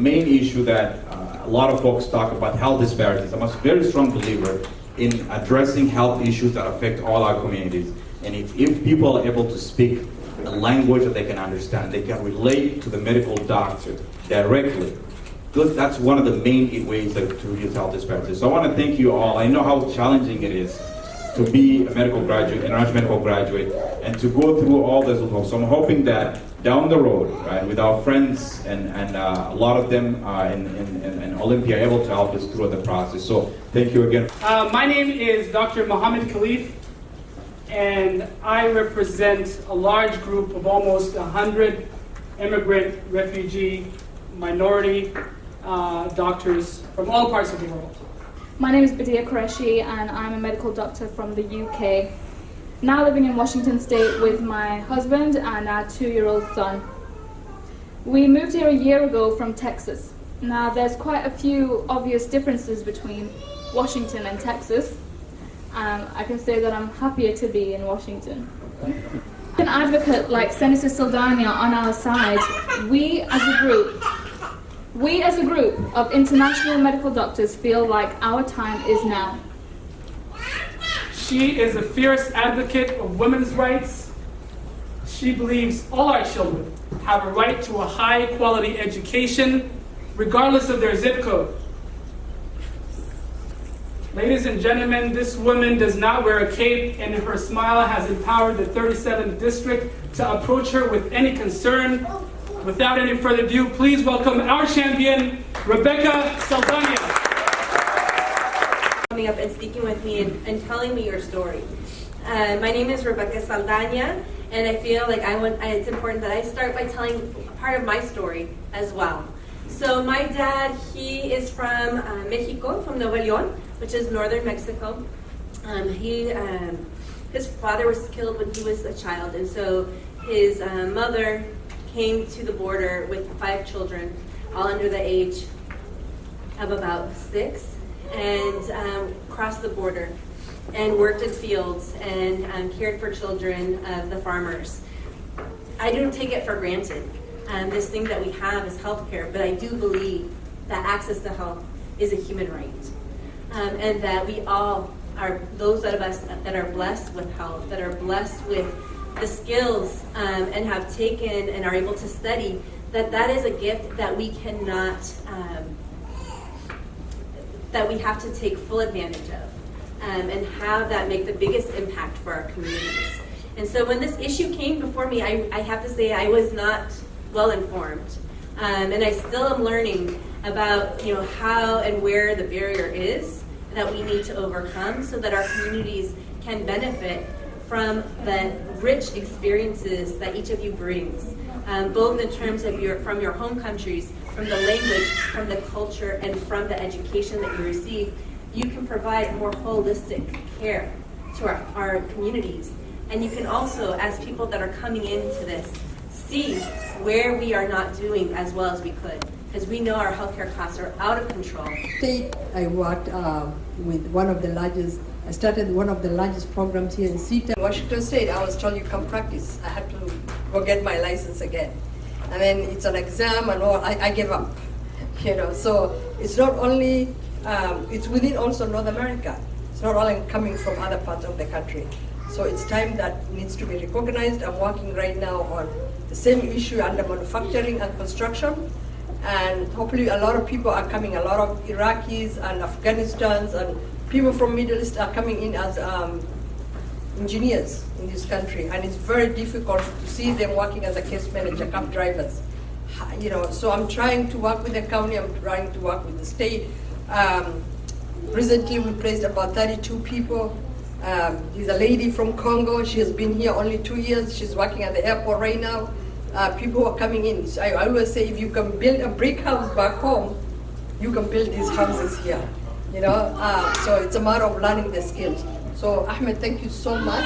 The main issue that a lot of folks talk about, health disparities. I'm a very strong believer in addressing health issues that affect all our communities. And if people are able to speak a language that they can understand, they can relate to the medical doctor directly. That's one of the main ways to reduce health disparities. So I want to thank you all. I know how challenging it is to be a medical graduate, international medical graduate, and to go through all this. So I'm hoping that down the road, right, with our friends and a lot of them in Olympia are able to help us through the process. So thank you again. My name is Dr. Mohammed Khalif, and I represent a large group of almost 100 immigrant, refugee, minority doctors from all parts of the world. My name is Badia Qureshi, and I'm a medical doctor from the UK. Now living in Washington State with my husband and our 2-year-old son. We moved here a year ago from Texas. Now there's quite a few obvious differences between Washington and Texas. I can say that I'm happier to be in Washington. An advocate like Senator Saldana on our side, we as a group of international medical doctors feel like our time is now. She is a fierce advocate of women's rights. She believes all our children have a right to a high-quality education, regardless of their zip code. Ladies and gentlemen, this woman does not wear a cape, and her smile has empowered the 37th District to approach her with any concern. Without any further ado, please welcome our champion, Rebecca Saldana. Coming up and speaking with me and telling me your story. My name is Rebecca Saldana, and I feel like it's important that I start by telling part of my story as well. So my dad, he is from Mexico, from Nuevo León, which is northern Mexico. His father was killed when he was a child, and so his mother came to the border with 5 children, all under the age of about 6, and crossed the border and worked in fields and cared for children of the farmers. I don't take it for granted, this thing that we have is healthcare, but I do believe that access to health is a human right, and that we all are, those of us that are blessed with health, that are blessed with the skills and have taken and are able to study, that is a gift that we cannot, that we have to take full advantage of, and have that make the biggest impact for our communities. And so when this issue came before me, I have to say I was not well informed, and I still am learning about how and where the barrier is that we need to overcome so that our communities can benefit from the rich experiences that each of you brings, both in terms of from your home countries, from the language, from the culture, and from the education that you receive. You can provide more holistic care to our communities. And you can also, as people that are coming into this, see where we are not doing as well as we could, because we know our healthcare costs are out of control. I worked with one of the largest, I started one of the largest programs here in CETA. In Washington State, I was told you come practice. I had to go get my license again. And then it's an exam and all, I gave up. So it's not only, it's within also North America. It's not only coming from other parts of the country. So it's time that needs to be recognized. I'm working right now on the same issue under manufacturing and construction. And hopefully a lot of people are coming, a lot of Iraqis and Afghanistans and people from Middle East are coming in as engineers in this country. And it's very difficult to see them working as a case manager, cab drivers. So I'm trying to work with the county, I'm trying to work with the state. Recently we placed about 32 people. There's a lady from Congo, she has been here only 2 years, she's working at the airport right now. People are coming in. So I always say if you can build a brick house back home, you can build these houses here. So it's a matter of learning the skills. So Ahmed, thank you so much.